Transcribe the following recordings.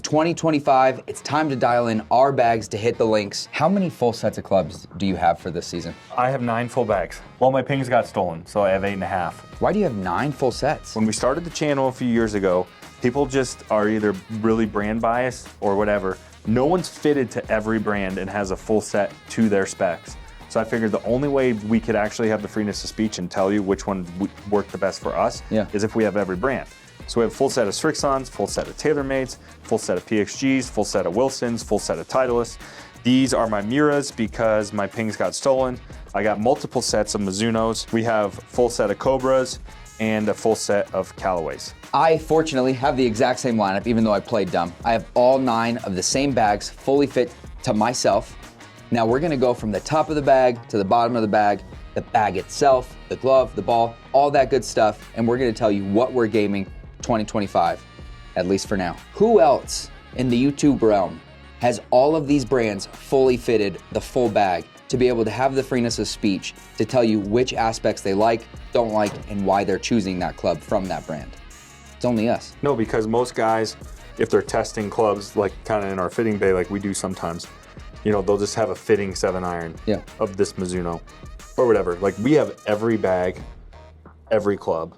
2025. It's time to dial in our bags to hit the links. How many full sets of clubs do you have for this season? I have 9 full bags. Well, my pings got stolen, so I have 8.5. Why do you have 9 full sets? When we started the channel a few years ago, people just are either really brand biased or whatever. No one's fitted to every brand and has a full set to their specs. So I figured the only way we could actually have the freeness of speech and tell you which one worked the best for us is if we have every brand. So we have a full set of Srixons, full set of TaylorMades, full set of PXGs, full set of Wilsons, full set of Titleist. These are my Miras because my pings got stolen. I got multiple sets of Mizunos. We have full set of Cobras and a full set of Callaways. I fortunately have the exact same lineup, even though I played dumb. I have all 9 of the same bags fully fit to myself. Now we're gonna go from the top of the bag to the bottom of the bag itself, the glove, the ball, all that good stuff, and we're gonna tell you what we're gaming 2025, at least for now. Who else in the YouTube realm has all of these brands fully fitted, the full bag, to be able to have the freeness of speech to tell you which aspects they like, don't like, and why they're choosing that club from that brand? It's only us. No, because most guys, if they're testing clubs, like kind of in our fitting bay, like we do sometimes, you know, they'll just have a fitting 7-iron of this Mizuno or whatever. Like we have every bag, every club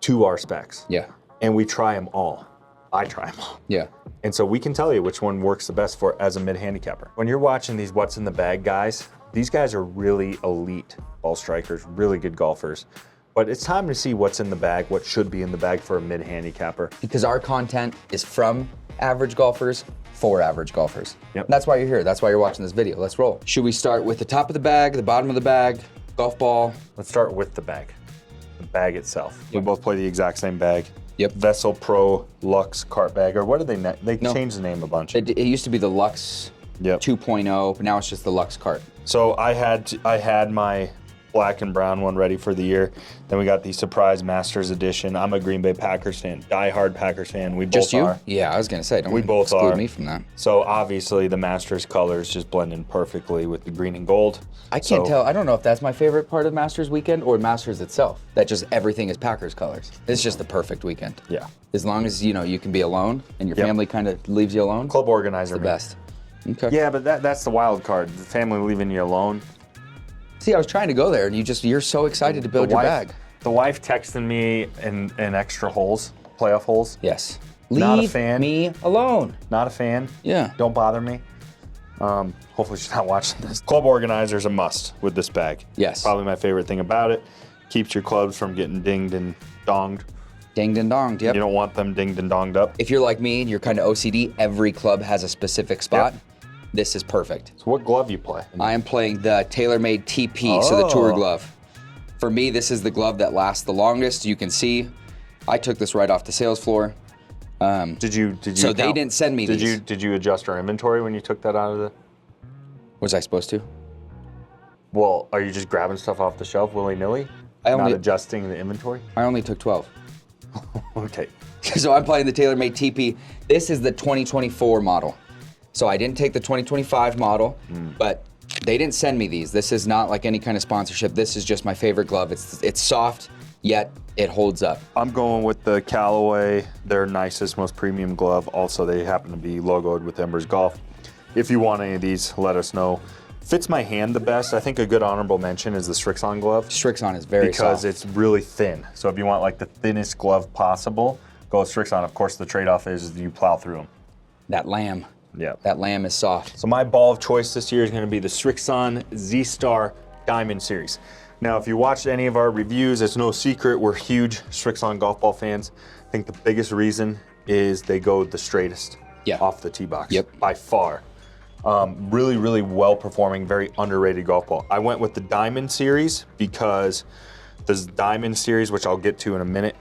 to our specs. Yeah. And we try them all. I try them all. Yeah. And so we can tell you which one works the best for as a mid-handicapper. When you're watching these what's in the bag guys, these guys are really elite ball strikers, really good golfers. But it's time to see what's in the bag, what should be in the bag for a mid-handicapper. Because our content is from average golfers for average golfers. Yep. That's why you're here. That's why you're watching this video. Let's roll. Should we start with the top of the bag, the bottom of the bag, golf ball? Let's start with the bag itself. We both play the exact same bag. Yep. Vessel Pro Lux cart bag, or what did they changed the name a bunch. It used to be the Lux 2.0, but now it's just the Lux cart. So I had my black and brown one ready for the year. Then we got the Surprise Masters Edition. I'm a Green Bay Packers fan, diehard Packers fan. We both are. Yeah, I was gonna say, don't we both exclude are. me from that. So obviously the Masters colors just blend in perfectly with the green and gold. I can't tell. I don't know if that's my favorite part of Masters weekend or Masters itself. That just everything is Packers colors. It's just the perfect weekend. Yeah. As long as you know you can be alone and your family kind of leaves you alone. Club organizer, it's the best. Okay. Yeah, but that's the wild card. The family leaving you alone. See, I was trying to go there, and you're so excited to build your bag. The wife texted me in extra holes, playoff holes. Yes. Not a Leave fan. me alone. Not a fan. Yeah. Don't bother me. Hopefully she's not watching this. Club organizer is a must with this bag. Yes. Probably my favorite thing about it. Keeps your clubs from getting dinged and donged. Dinged and donged, yep. You don't want them dinged and donged up. If you're like me and you're kind of OCD, every club has a specific spot. Yep. This is perfect. So what glove you play? I am playing the TaylorMade TP, so the tour glove. For me, this is the glove that lasts the longest. You can see, I took this right off the sales floor. Did you? So they didn't send me these. Did you adjust our inventory when you took that out of the? Was I supposed to? Well, are you just grabbing stuff off the shelf willy-nilly? Not adjusting the inventory? I only took 12. Okay. So I'm playing the TaylorMade TP. This is the 2024 model. So I didn't take the 2025 model, but they didn't send me these. This is not like any kind of sponsorship. This is just my favorite glove. It's soft, yet it holds up. I'm going with the Callaway, their nicest, most premium glove. Also, they happen to be logoed with Embers Golf. If you want any of these, let us know. Fits my hand the best. I think a good honorable mention is the Srixon glove. Srixon is very soft. Because it's really thin. So if you want like the thinnest glove possible, go with Srixon. Of course, the trade-off is you plow through them. That lamb. Yeah. That lamb is soft. So my ball of choice this year is going to be the Srixon Z-Star Diamond Series. Now, if you watched any of our reviews, it's no secret we're huge Srixon golf ball fans. I think the biggest reason is they go the straightest off the tee box. Yep. By far. Really, really well performing, very underrated golf ball. I went with the Diamond Series because the Diamond Series, which I'll get to in a minute,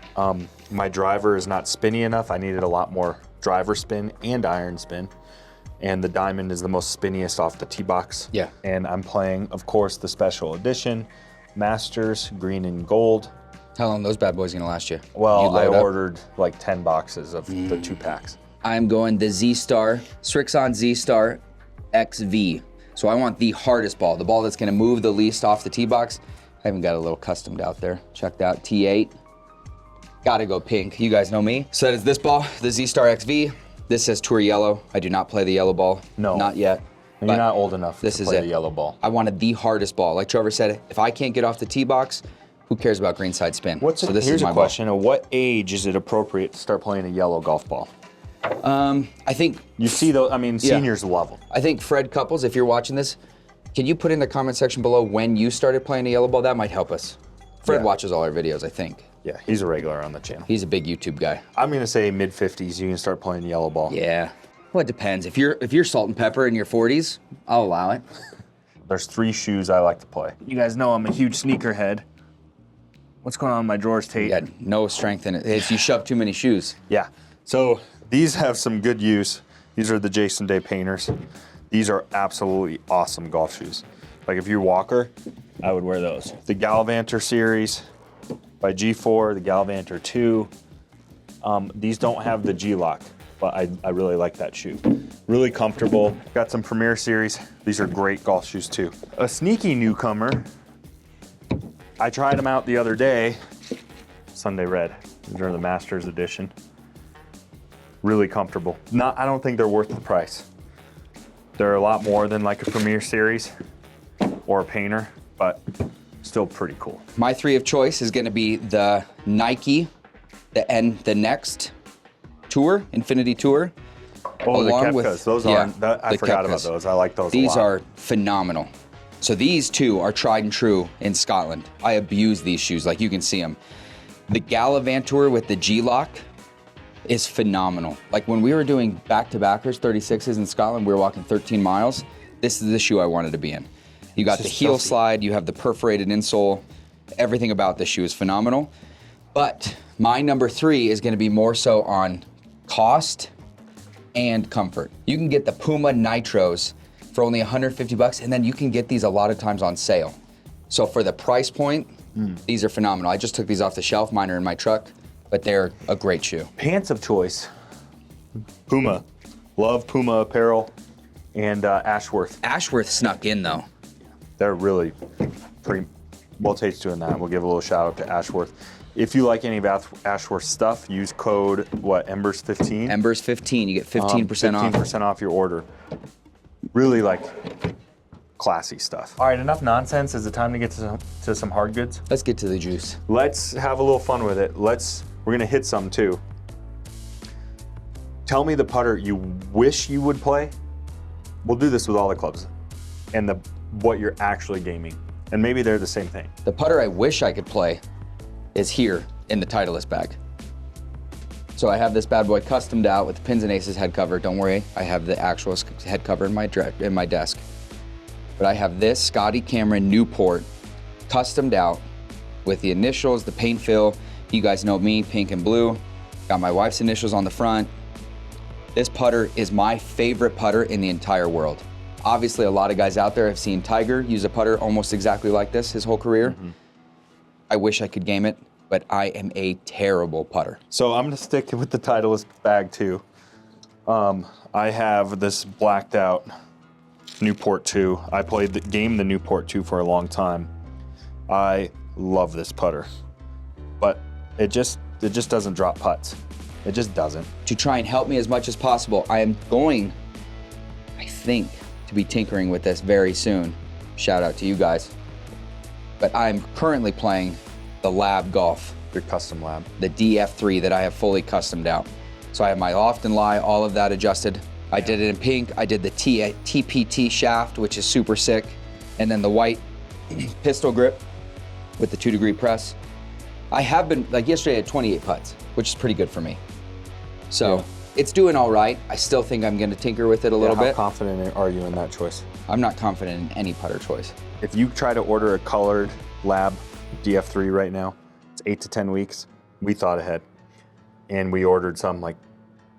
my driver is not spinny enough. I needed a lot more driver spin and iron spin. And the Diamond is the most spinniest off the tee box. Yeah. And I'm playing, of course, the special edition, Masters, green and gold. How long are those bad boys gonna last you? Well, I ordered like 10 boxes of the 2 packs. I'm going the Z-Star, Srixon Z-Star XV. So I want the hardest ball, the ball that's gonna move the least off the tee box. I even got a little customed out there. Check that, T8. Gotta go pink, you guys know me. So that is this ball, the Z-Star XV. This says Tour Yellow. I do not play the yellow ball. No. Not yet. And you're not old enough to play the yellow ball. I wanted the hardest ball. Like Trevor said, if I can't get off the tee box, who cares about greenside spin? Here's a question. At what age is it appropriate to start playing a yellow golf ball? I think... You see those, I mean, seniors love them. I think Fred Couples, if you're watching this, can you put in the comment section below when you started playing a yellow ball? That might help us. Fred watches all our videos, I think. Yeah, he's a regular on the channel. He's a big YouTube guy. I'm gonna say mid-50s, you can start playing the yellow ball. Yeah. Well, it depends. If you're salt and pepper in your 40s, I'll allow it. There's 3 shoes I like to play. You guys know I'm a huge sneakerhead. What's going on in my drawers, Tate? You got no strength in it. It's you shove too many shoes. Yeah. So these have some good use. These are the Jason Day Painters. These are absolutely awesome golf shoes. Like if you're a walker, I would wear those. The Gallivanter series by G4, the Gallivanter 2. These don't have the G-Lock, but I really like that shoe. Really comfortable. Got some Premier Series. These are great golf shoes too. A sneaky newcomer. I tried them out the other day. Sunday Red. These are the Masters Edition. Really comfortable. I don't think they're worth the price. They're a lot more than like a Premier Series or a Painter, but still pretty cool. My 3 of choice is gonna be the Nike, the Next Tour, Infinity Tour. Oh, the Kepkas, those aren't, I forgot about those. I like those a lot. These are phenomenal. So these 2 are tried and true in Scotland. I abuse these shoes, like you can see them. The Gallivanter with the G-Lock is phenomenal. Like when we were doing back-to-backers, 36s in Scotland, we were walking 13 miles. This is the shoe I wanted to be in. You got the heel slide, you have the perforated insole. Everything about this shoe is phenomenal. But my number 3 is gonna be more so on cost and comfort. You can get the Puma Nitros for only 150 bucks, and then you can get these a lot of times on sale. So for the price point, these are phenomenal. I just took these off the shelf, mine are in my truck, but they're a great shoe. Pants of choice, Puma. Love Puma apparel, and Ashworth. Ashworth snuck in though. They're really pretty, well, Tate's doing that. We'll give a little shout out to Ashworth. If you like any of Ashworth's stuff, use code, Embers 15? Embers 15, you get 15% off. 15% off your order. Really like classy stuff. All right, enough nonsense. Is it time to get to some hard goods? Let's get to the juice. Let's have a little fun with it. We're gonna hit some too. Tell me the putter you wish you would play. We'll do this with all the clubs. And what you're actually gaming. And maybe they're the same thing. The putter I wish I could play is here in the Titleist bag. So I have this bad boy customed out with the Pins and Aces head cover. Don't worry, I have the actual head cover in my desk. But I have this Scotty Cameron Newport customed out with the initials, the paint fill. You guys know me, pink and blue. Got my wife's initials on the front. This putter is my favorite putter in the entire world. Obviously, a lot of guys out there have seen Tiger use a putter almost exactly like this his whole career. I wish I could game it, but I am a terrible putter. So I'm gonna stick with the Titleist bag too. I have this blacked out Newport 2. I played the Newport 2 for a long time. I love this putter, but it just doesn't drop putts. It just doesn't. To try and help me as much as possible, I am going, I think, to be tinkering with this very soon. Shout out to you guys. But I'm currently playing the Lab Golf. Your custom lab. The DF3 that I have fully customed out. So I have my loft and lie, all of that adjusted. I did it in pink. I did the TPT shaft, which is super sick. And then the white pistol grip with the 2-degree press. I have been, like yesterday I had 28 putts, which is pretty good for me. So it's doing all right. I still think I'm gonna tinker with it a little bit. How confident are you in that choice? I'm not confident in any putter choice. If you try to order a colored Lab DF3 right now, it's 8 to 10 weeks. We thought ahead, and we ordered some like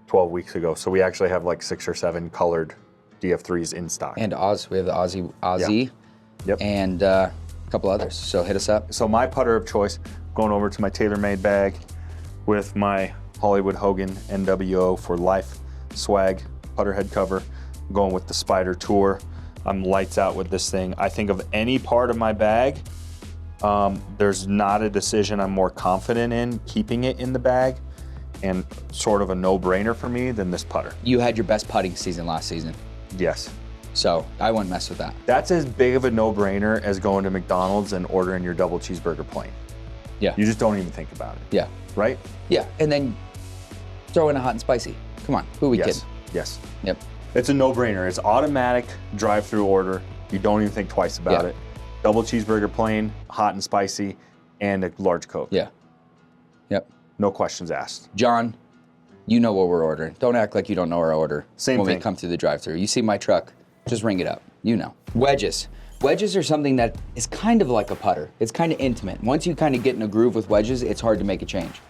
12 weeks ago. So we actually have like 6 or 7 colored DF3s in stock. And Oz, we have the Aussie, Yep. and a couple others. So hit us up. So my putter of choice, going over to my TaylorMade bag with my Hollywood Hogan NWO for life swag putter head cover. I'm going with the Spider Tour. I'm lights out with this thing. I think of any part of my bag, there's not a decision I'm more confident in keeping it in the bag. and sort of a no-brainer for me than this putter. You had your best putting season last season, Yes. so I wouldn't mess with that. That's as big of a no-brainer as going to McDonald's and ordering your double cheeseburger plain. Yeah. You just don't even think about it, Yeah. right? Yeah, and then throw in a hot and spicy. Come on, who are we Yes. kidding? Yes. Yep. It's a no-brainer. It's automatic drive-through order. You don't even think twice about Yeah. it. Double cheeseburger plain, hot and spicy, and a large Coke. Yeah. Yep. No questions asked. John, you know what we're ordering. Don't act like you don't know our order. Same when thing. we come through the drive-through. You see my truck, just ring it up. You know. Wedges. Wedges are something that is kind of like a putter. It's kind of intimate. Once you kind of get in a groove with wedges, it's hard to make a change.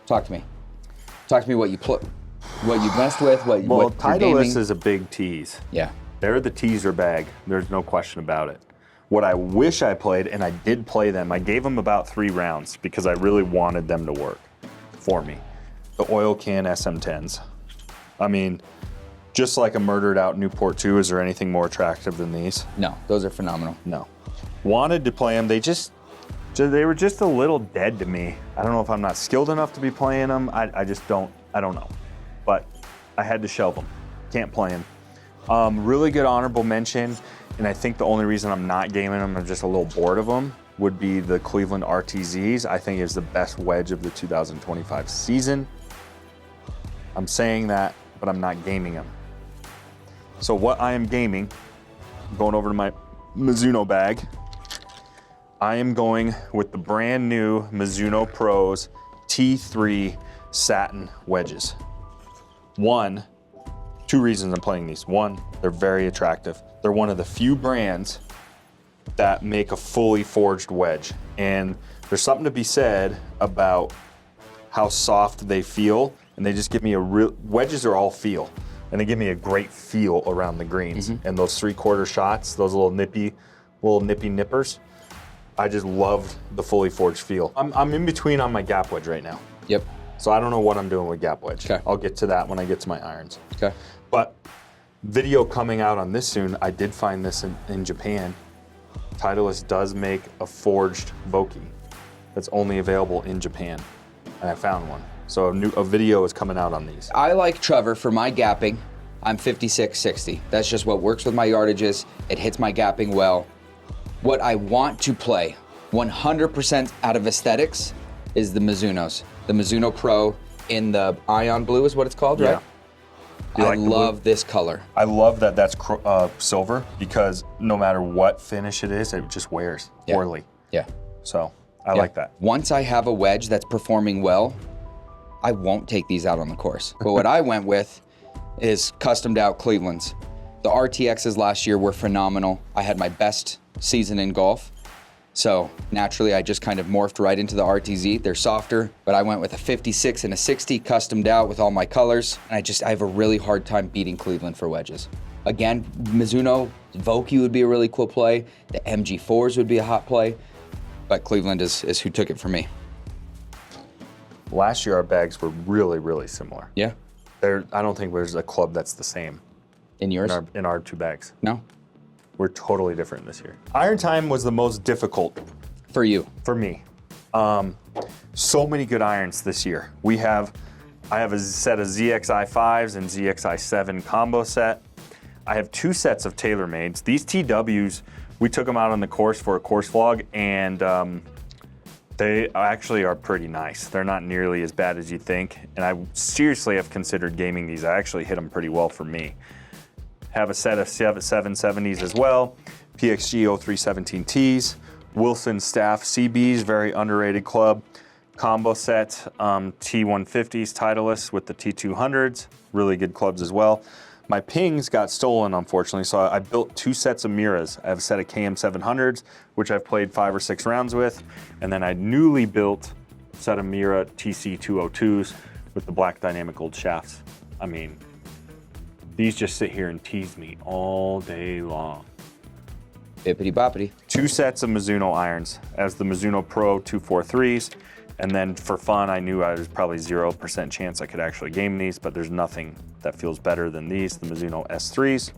Talk to me. Talk to me what you messed with, what Well, you're gaming. Titleist is a big tease. Yeah. They're the teaser bag. There's no question about it. What I wish I played, and I did play them, I gave them about 3 rounds because I really wanted them to work for me. The oil can SM10s. I mean, just like a murdered out Newport 2, is there anything more attractive than these? No, those are phenomenal. No. Wanted to play them, they were just a little dead to me. I don't know if I'm not skilled enough to be playing them. I don't know. But I had to shelve them. Can't play them. Really good honorable mention, and I think the only reason I'm not gaming them, I'm just a little bored of them, would be the Cleveland RTZs. I think is the best wedge of the 2025 season. I'm saying that, but I'm not gaming them. So what I am gaming, going over to my Mizuno bag, I am going with the brand new Mizuno Pros T3 satin wedges. 2 reasons I'm playing these. 1, they're very attractive. They're one of the few brands that make a fully forged wedge. And there's something to be said about how soft they feel. And they just give me wedges are all feel. And they give me a great feel around the greens. And those 3/4 shots, those little nippy nippers, I just love the fully forged feel. I'm in between on my gap wedge right now. Yep. So I don't know what I'm doing with gap wedge. Okay. I'll get to that when I get to my irons. Okay. But video coming out on this soon, I did find this in Japan. Titleist does make a forged Vokey that's only available in Japan. And I found one. So a video is coming out on these. I like Trevor for my gapping. I'm 56-60. That's just what works with my yardages. It hits my gapping well. What I want to play 100% out of aesthetics is the Mizunos. The Mizuno Pro in the Ion Blue is what it's called, right? You I like the love blue? this color. I love that that's silver because no matter what finish it is, it just wears poorly. Yeah. So I like that. Once I have a wedge that's performing well, I won't take these out on the course. But what I went with is customed out Cleveland's. The RTXs last year were phenomenal. I had my best season in golf. So naturally, I just kind of morphed right into the RTZ. They're softer, but I went with a 56 and a 60 customed out with all my colors. And I have a really hard time beating Cleveland for wedges. Again, Mizuno Vokey would be a really cool play. The MG4s would be a hot play, but Cleveland is who took it for me. Last year, our bags were really, really similar. Yeah. I don't think there's a club that's the same In yours? in our 2 bags. No? We're totally different this year. Iron time was the most difficult For you. for me. So many good irons this year. I have a set of ZXI 5s and ZXI 7 combo set. I have 2 sets of TaylorMades. These TWs, we took them out on the course for a course vlog, and they actually are pretty nice. They're not nearly as bad as you think, and I seriously have considered gaming these. I actually hit them pretty well for me. Have a set of 770s as well, PXG 0317Ts, Wilson Staff CBs, very underrated club, combo set, T150s Titleist with the T200s, really good clubs as well. My pings got stolen, unfortunately, so I built 2 sets of Miras. I have a set of KM700s, which I've played 5 or 6 rounds with, and then I newly built a set of Mira TC202s with the black dynamic gold shafts. I mean, these just sit here and tease me all day long. Bippity boppity. 2 sets of Mizuno irons as the Mizuno Pro 243s. And then for fun, I knew I was probably 0% chance I could actually game these, but there's nothing that feels better than these, the Mizuno S3s.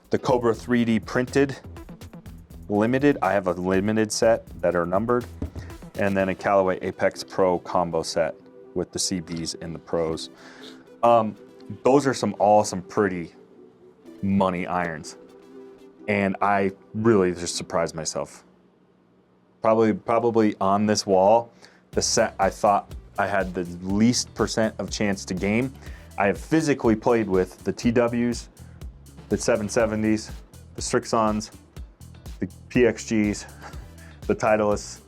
The Cobra 3D printed limited, I have a limited set that are numbered. And then a Callaway Apex Pro combo set with the CBs and the pros. Those are some pretty money irons. And I really just surprised myself. Probably on this wall, the set I thought I had the least percent of chance to game. I have physically played with the TWs, the 770s, the Srixons, the PXGs, the Titleists,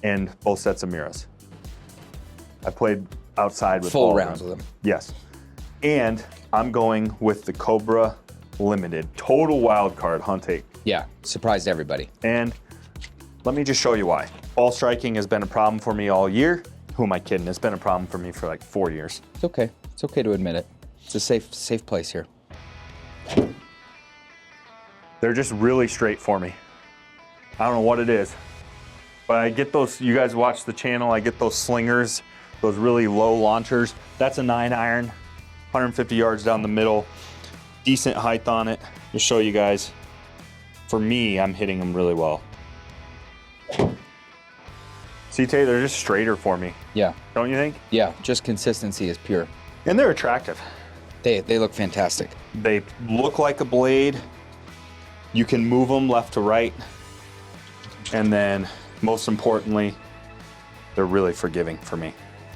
and both sets of Miras. I played outside with full all rounds of with them. Yes. And I'm going with the Cobra Limited, total wild card hunt take. Yeah, surprised everybody. And let me just show you why. Ball striking has been a problem for me all year. Who am I kidding? It's been a problem for me for like 4 years. It's okay. It's okay to admit it. It's a safe place here. They're just really straight for me. I don't know what it is, but I get those, you guys watch the channel, I get those slingers, those really low launchers. That's a 9-iron, 150 yards down the middle, decent height on it. Just show you guys. For me, I'm hitting them really well. See, Tay, they're just straighter for me. Yeah. Don't you think? Yeah, just consistency is pure. And they're attractive. They look fantastic. They look like a blade. You can move them left to right. And then, most importantly, they're really forgiving for me.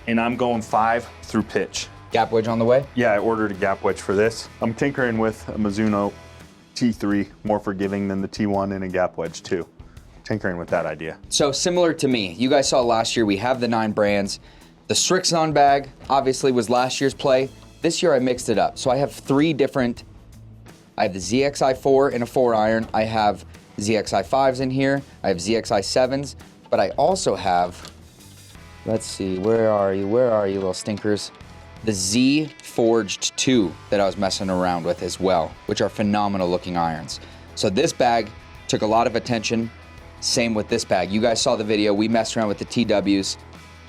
And I'm going 5 through pitch. Gap wedge on the way? Yeah, I ordered a gap wedge for this. I'm tinkering with a Mizuno T3, more forgiving than the T1, and a gap wedge too. Tinkering with that idea. So similar to me, you guys saw last year we have the 9 brands. The Srixon bag obviously was last year's play. This year I mixed it up. So I have 3 different, I have the ZXi4 in a 4-iron. I have ZXi5s in here. I have ZXi7s, but I also have, let's see, where are you little stinkers? The Z Forged 2 that I was messing around with as well, which are phenomenal looking irons. So this bag took a lot of attention. Same with this bag. You guys saw the video. We messed around with the TWs,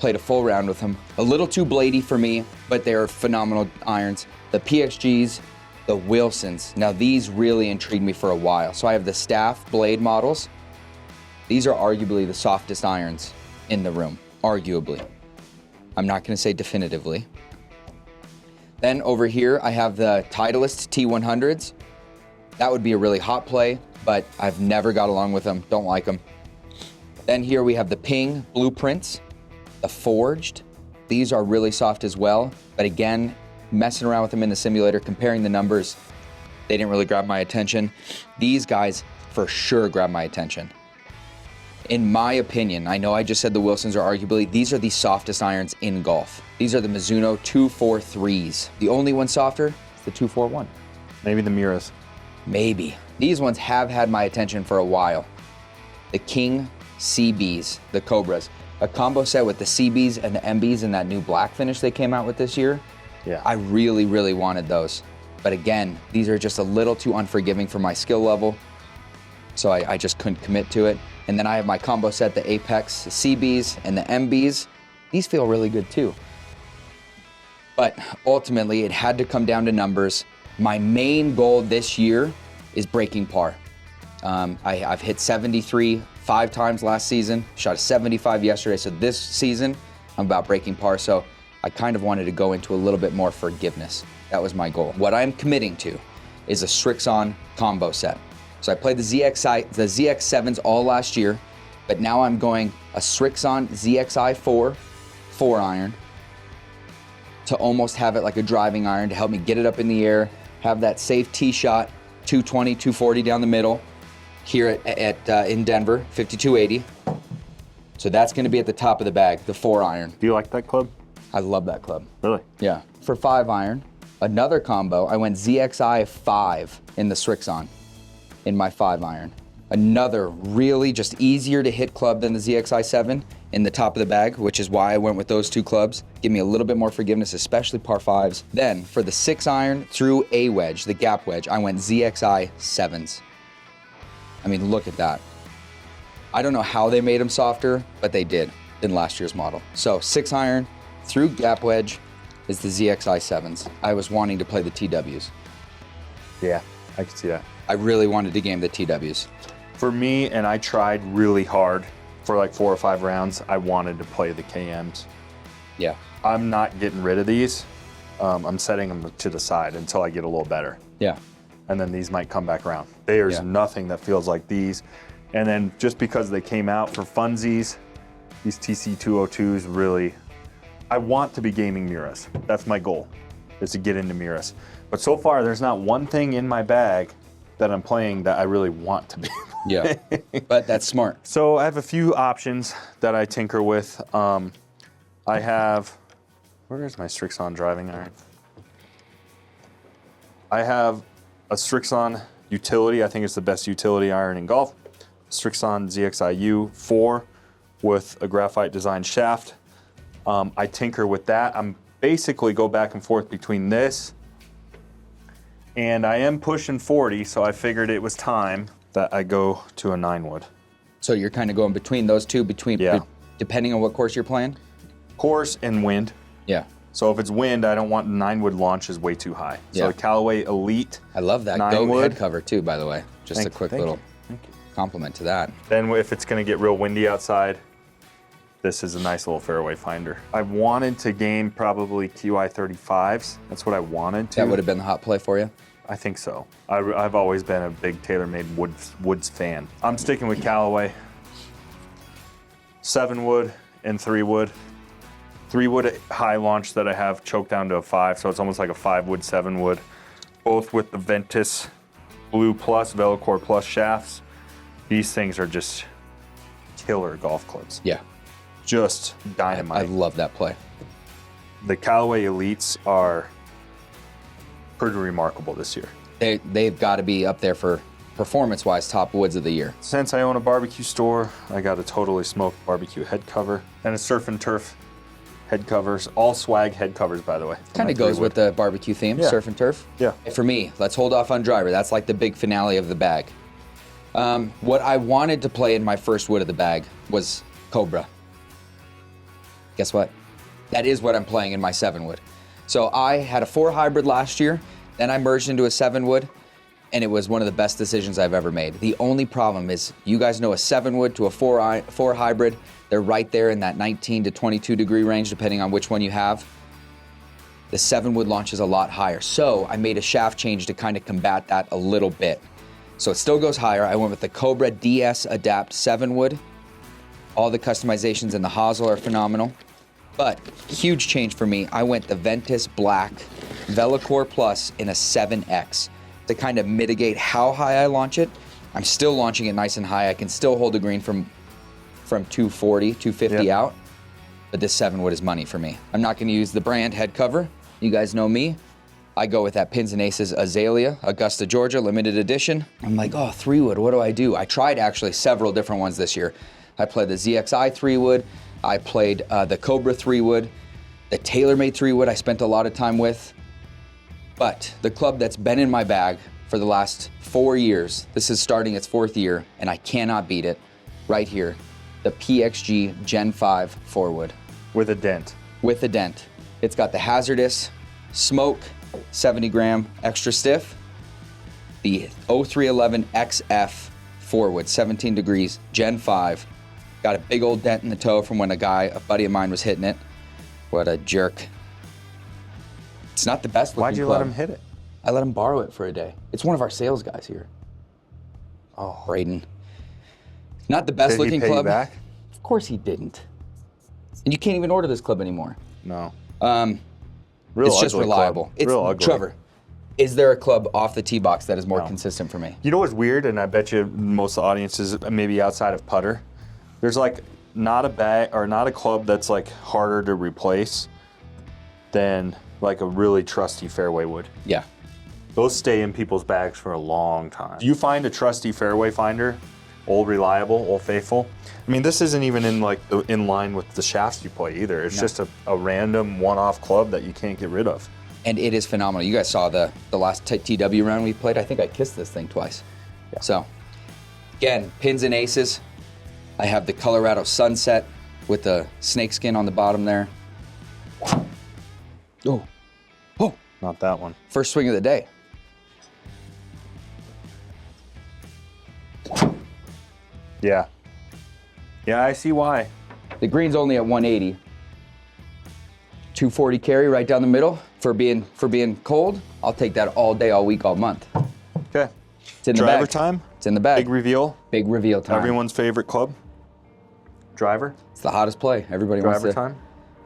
played a full round with them. A little too bladey for me, but they're phenomenal irons. The PXGs, the Wilsons. Now these really intrigued me for a while. So I have the staff blade models. These are arguably the softest irons in the room, arguably. I'm not gonna say definitively. Then over here, I have the Titleist T100s. That would be a really hot play, but I've never got along with them, don't like them. Then here we have the Ping Blueprints, the Forged. These are really soft as well, but again, messing around with them in the simulator, comparing the numbers, they didn't really grab my attention. These guys for sure grab my attention. In my opinion, I know I just said the Wilsons are arguably, these are the softest irons in golf. These are the Mizuno 243s. The only one softer is the 241. Maybe the Miras. Maybe. These ones have had my attention for a while. The King CBs, the Cobras. A combo set with the CBs and the MBs and that new black finish they came out with this year. Yeah. I really, really wanted those. But again, these are just a little too unforgiving for my skill level. So I just couldn't commit to it. And then I have my combo set, the Apex, the CBs and the MBs. These feel really good too. But ultimately, it had to come down to numbers. My main goal this year is breaking par. I've hit 73 5 times last season, shot a 75 yesterday. So this season, I'm about breaking par. So I kind of wanted to go into a little bit more forgiveness. That was my goal. What I'm committing to is a Srixon combo set. So I played the ZX7s all last year, but now I'm going a Srixon ZXi4 4-iron to almost have it like a driving iron to help me get it up in the air, have that safe tee shot, 220, 240 down the middle here in Denver, 5280. So that's gonna be at the top of the bag, the 4-iron. Do you like that club? I love that club. Really? Yeah. For 5-iron, another combo, I went ZXi5 in the Srixon in my 5-iron. Another really just easier to hit club than the ZXi7 in the top of the bag, which is why I went with those 2 clubs. Give me a little bit more forgiveness, especially par 5s. Then for the 6-iron through a wedge, the gap wedge, I went ZXi7s. I mean, look at that. I don't know how they made them softer, but they did in last year's model. So 6-iron through gap wedge is the ZXi7s. I was wanting to play the TWs. Yeah, I can see that. I really wanted to game the TWs. For me, and I tried really hard for like 4 or 5 rounds, I wanted to play the KMs. Yeah. I'm not getting rid of these. I'm setting them to the side until I get a little better. Yeah. And then these might come back around. There's nothing that feels like these. And then just because they came out for funsies, these TC202s really, I want to be gaming Miras. That's my goal, is to get into Miras. But so far, there's not one thing in my bag that I'm playing that I really want to be. Yeah, but that's smart. So I have a few options that I tinker with. I have, where is my Srixon driving iron? I have a Srixon utility. I think it's the best utility iron in golf. Srixon ZXIU 4 with a graphite designed shaft. I tinker with that. I'm basically go back and forth between this, and I am pushing 40, so I figured it was time that I go to a 9-wood. So you're kind of going between those two, depending on what course you're playing? Course and wind. Yeah. So if it's wind, I don't want 9-wood launches way too high. So the Callaway Elite. I love that goat head cover too, by the way. Just a quick little compliment to that. Then if it's gonna get real windy outside, this is a nice little fairway finder. I wanted to game probably QI 35s. That's what I wanted to. That would have been the hot play for you? I think so. I've always been a big TaylorMade woods fan. I'm sticking with Callaway. 7-wood and 3-wood. 3-wood high launch that I have choked down to a 5, so it's almost like a 5-wood, 7-wood. Both with the Ventus Blue Plus, Velocore Plus shafts. These things are just killer golf clubs. Yeah. Just dynamite. I love that play. The Callaway Elites are pretty remarkable this year. They've got to be up there for performance-wise top woods of the year. Since I own a barbecue store, I got a totally smoked barbecue head cover and a surf and turf head covers. All swag head covers, by the way. Kind of goes with the barbecue theme, surf and turf. Yeah. For me, let's hold off on driver. That's like the big finale of the bag. What I wanted to play in my first wood of the bag was Cobra. Guess what? That is what I'm playing in my 7-wood. So I had a 4 hybrid last year, then I merged into a 7-wood, and it was one of the best decisions I've ever made. The only problem is, you guys know a 7-wood to a 4 hybrid, they're right there in that 19 to 22 degree range, depending on which one you have. The 7-wood launches a lot higher. So I made a shaft change to kind of combat that a little bit. So it still goes higher. I went with the Cobra DS Adapt 7-wood. All the customizations in the hosel are phenomenal. But huge change for me, I went the Ventus Black Velocore Plus in a 7X to kind of mitigate how high I launch it. I'm still launching it nice and high. I can still hold the green from 240, 250 out, but this 7-wood is money for me. I'm not gonna use the brand head cover. You guys know me. I go with that Pins and Aces Azalea, Augusta, Georgia, limited edition. I'm like, oh, 3-wood, what do I do? I tried actually several different ones this year. I played the ZXI 3-wood, I played the Cobra 3-wood, the TaylorMade 3-wood I spent a lot of time with. But the club that's been in my bag for the last 4 years, this is starting its 4th year, and I cannot beat it, right here, the PXG Gen 5 4-wood. With a dent. With a dent. It's got the hazardous smoke, 70 gram extra stiff, the 0311 XF 4-wood, 17 degrees, Gen 5. Got a big old dent in the toe from when a buddy of mine was hitting it. What a jerk. It's not the best looking Why'd you club. let him hit it? I let him borrow it for a day. It's one of our sales guys here. Oh, Braden. Not the best looking Did he pay club. you back? Of course he didn't. And you can't even order this club anymore. No. It's just reliable. Club. It's Real ugly. Trevor, is there a club off the tee box that is more consistent for me? You know what's weird, and I bet you most of the audiences, maybe outside of putter, there's like not a bag or not a club that's like harder to replace than like a really trusty fairway wood. Yeah. Those stay in people's bags for a long time. You find a trusty fairway finder, old reliable, old faithful. I mean, this isn't even in line with the shafts you play either. It's just a random one-off club that you can't get rid of. And it is phenomenal. You guys saw the last TW round we played. I think I kissed this thing twice. Yeah. So, again, Pins and Aces. I have the Colorado Sunset with the snakeskin on the bottom there. Oh, oh. Not that one. First swing of the day. Yeah. Yeah, I see why. The green's only at 180. 240 carry right down the middle for being cold. I'll take that all day, all week, all month. Okay. It's in the Driver bag. time. It's in the bag. Big reveal. Big reveal time. Everyone's favorite club. Driver. It's the hottest play. Everybody Driver time.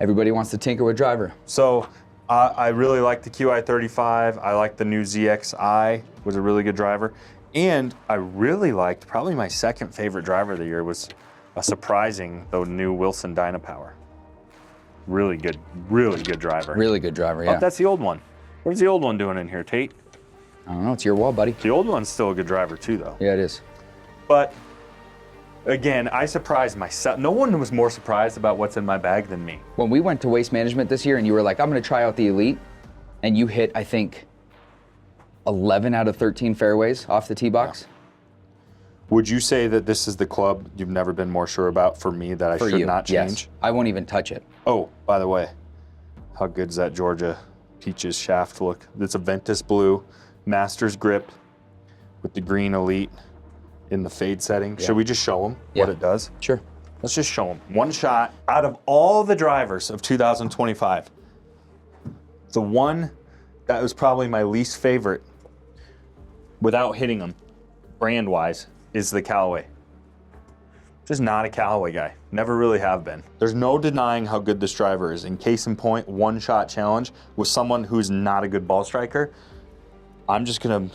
Everybody wants to tinker with driver. So I really like the QI35. I like the new ZXI, was a really good driver. And I really liked, probably my second favorite driver of the year was a surprising, the new Wilson Dynapower. Really good driver. Really good driver, yeah. Oh, that's the old one. What's the old one doing in here, Tate? I don't know, it's your wall, buddy. The old one's still a good driver too, though. Yeah, it is. But again, I surprised myself. No one was more surprised about what's in my bag than me. When we went to Waste Management this year and you were like, I'm gonna try out the Elite, and you hit, I think, 11 out of 13 fairways off the tee box. Yeah. Would you say that this is the club you've never been more sure about for me that I should not change? Yes. I won't even touch it. Oh, by the way, how good does that Georgia Peaches shaft look? It's a Ventus blue, Masters grip with the green Elite in the fade setting. Yeah. Should we just show them what it does? Sure. Let's just show them. One shot. Out of all the drivers of 2025, the one that was probably my least favorite without hitting them, brand-wise, is the Callaway. Just not a Callaway guy. Never really have been. There's no denying how good this driver is. In case in point, one shot challenge with someone who's not a good ball striker. I'm just gonna...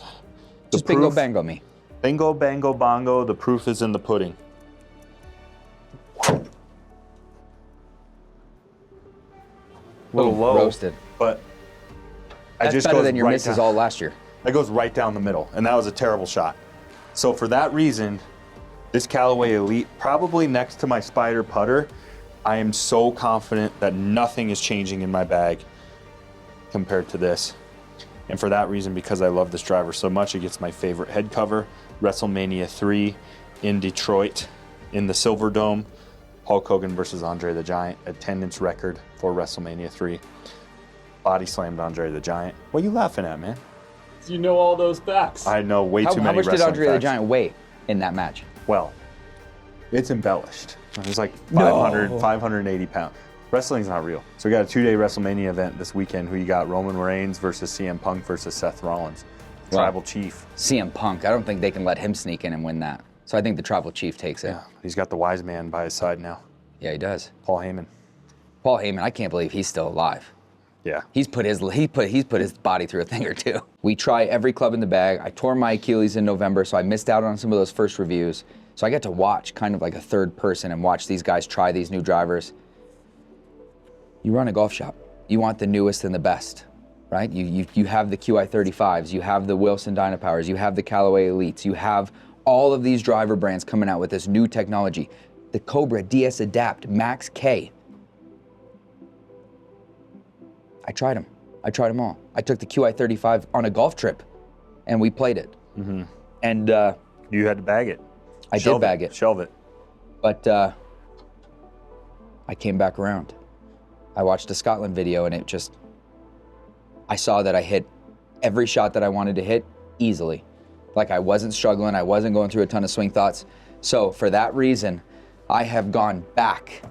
Just bingo bango me. Bingo bango bongo, the proof is in the pudding. A little low. Roasted. But that's better than your misses all last year. That goes right down the middle, and that was a terrible shot. So for that reason, this Callaway Elite, probably next to my Spider putter, I am so confident that nothing is changing in my bag compared to this. And for that reason, because I love this driver so much, it gets my favorite head cover, WrestleMania 3 in Detroit in the Silver Dome. Hulk Hogan versus Andre the Giant, attendance record for WrestleMania 3. Body slammed Andre the Giant. What are you laughing at, man? You know all those facts. I know way too many. How much did wrestling Andre the facts. Giant weigh in that match? Well, it's embellished. It was like 580 pounds. Wrestling's not real. So we got a 2-day WrestleMania event this weekend. Who you got? Roman Reigns versus CM Punk versus Seth Rollins. Tribal Chief. CM Punk, I don't think they can let him sneak in and win that. So I think the Tribal Chief takes it. Yeah, he's got the wise man by his side now. Yeah, he does. Paul Heyman. Paul Heyman, I can't believe he's still alive. Yeah. He's put his body through a thing or two. We try every club in the bag. I tore my Achilles in November, so I missed out on some of those first reviews. So I get to watch kind of like a third person and watch these guys try these new drivers. You run a golf shop. You want the newest and the best, right? You have the QI35s, you have the Wilson Dynapowers, you have the Callaway Elites, you have all of these driver brands coming out with this new technology. The Cobra DS Adapt Max K. I tried them. I tried them all. I took the QI35 on a golf trip, and we played it. Mm-hmm. And you had to bag it. I did bag it. Shelve it. But I came back around. I watched a Scotland video, and I saw that I hit every shot that I wanted to hit easily. Like I wasn't struggling. I wasn't going through a ton of swing thoughts. So for that reason, I have gone back.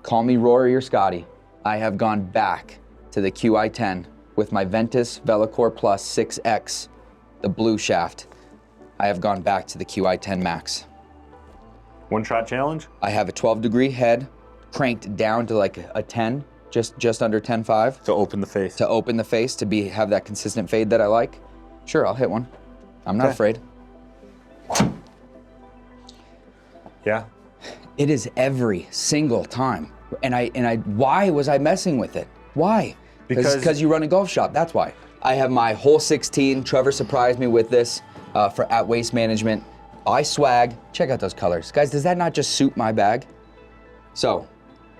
Call me Rory or Scotty. I have gone back to the QI10 with my Ventus Velocore Plus 6X, the blue shaft. I have gone back to the QI10 Max. One shot challenge? I have a 12-degree head cranked down to like a 10, just under 10.5. To open the face. To open the face, to have that consistent fade that I like. Sure, I'll hit one. I'm not afraid. Yeah. It is every single time. And why was I messing with it? Why? Because you run a golf shop, that's why. I have my hole 16. Trevor surprised me with this at Waste Management. I swag. Check out those colors. Guys, does that not just suit my bag? So,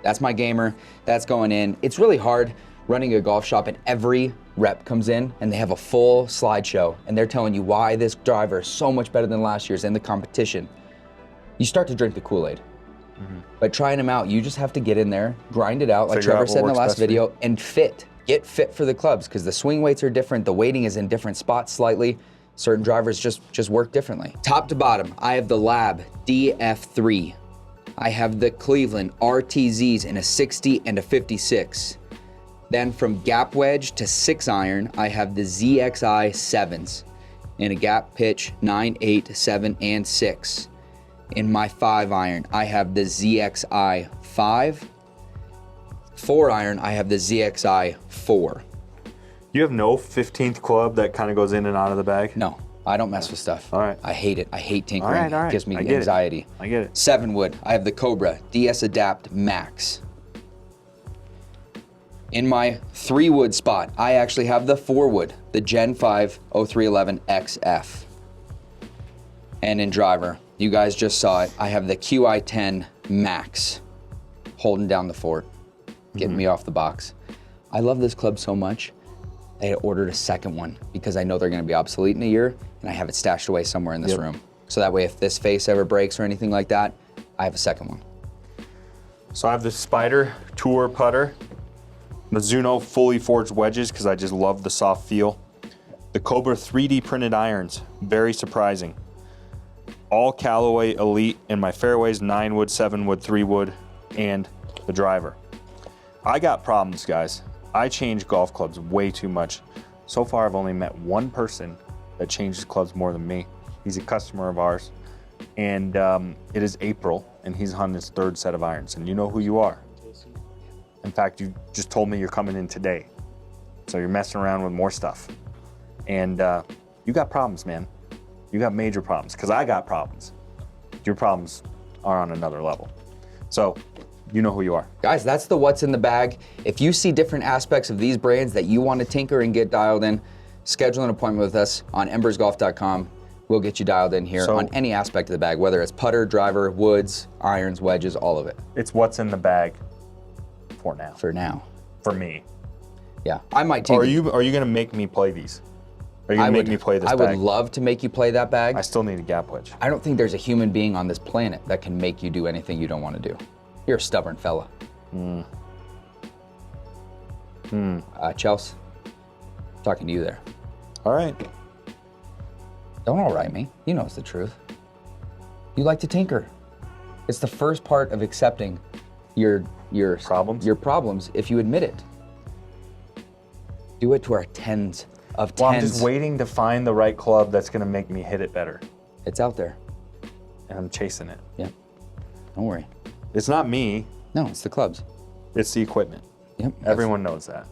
that's my gamer. That's going in. It's really hard running a golf shop and every rep comes in and they have a full slideshow and they're telling you why this driver is so much better than last year's in the competition. You start to drink the Kool-Aid. Mm-hmm. But trying them out, you just have to get in there, grind it out, like Trevor said in the last video, and get fit for the clubs, because the swing weights are different, the weighting is in different spots slightly. Certain drivers just work differently. Top to bottom, I have the Lab DF3. I have the Cleveland RTZs in a 60 and a 56. Then from gap wedge to 6 iron, I have the ZXI 7s in a gap pitch 9, 8, 7, and 6. In my 5 iron, I have the ZXI 5. 4 iron, I have the ZXI 4. You have no 15th club that kind of goes in and out of the bag? No, I don't mess with stuff. All right. I hate it. I hate tinkering. All right. It gives me I get anxiety. I get it. 7 wood, I have the Cobra DS Adapt Max. In my 3 wood spot, I actually have the 4 wood, the Gen 5 0311 XF. And in driver, you guys just saw it, I have the QI10 Max, holding down the fort, getting me off the box. I love this club so much, I ordered a second one because I know they're gonna be obsolete in a year, and I have it stashed away somewhere in this room. So that way, if this face ever breaks or anything like that, I have a second one. So I have the Spider Tour putter, Mizuno fully forged wedges because I just love the soft feel. The Cobra 3D printed irons, very surprising. All Callaway Elite in my fairways, 9 wood, 7 wood, 3 wood, and the driver. I got problems, guys. I change golf clubs way too much. So far, I've only met one person that changes clubs more than me. He's a customer of ours. And it is April, and he's on his 3rd set of irons. And you know who you are. In fact, you just told me you're coming in today. So you're messing around with more stuff. And you got problems, man. You got major problems, because I got problems. Your problems are on another level. So you know who you are. Guys, that's the what's in the bag. If you see different aspects of these brands that you want to tinker and get dialed in, schedule an appointment with us on embersgolf.com. We'll get you dialed in here on any aspect of the bag, whether it's putter, driver, woods, irons, wedges, all of it. It's what's in the bag for now. For now. For me. Yeah, I might tinker. Are you gonna make me play these? Are you gonna make me play this I bag? would love to make you play that bag. I still need a gap wedge. I don't think there's a human being on this planet that can make you do anything you don't want to do. You're a stubborn fella. Chelsea, talking to you there. All right. Don't all right me. You know it's the truth. You like to tinker. It's the first part of accepting your Problems? Your problems if you admit it. Do it to our tens of tens. Well, I'm just waiting to find the right club that's gonna make me hit it better. It's out there. And I'm chasing it. Yeah. Don't worry. It's not me, No, it's the clubs. it's the equipment. Yep. Everyone knows that.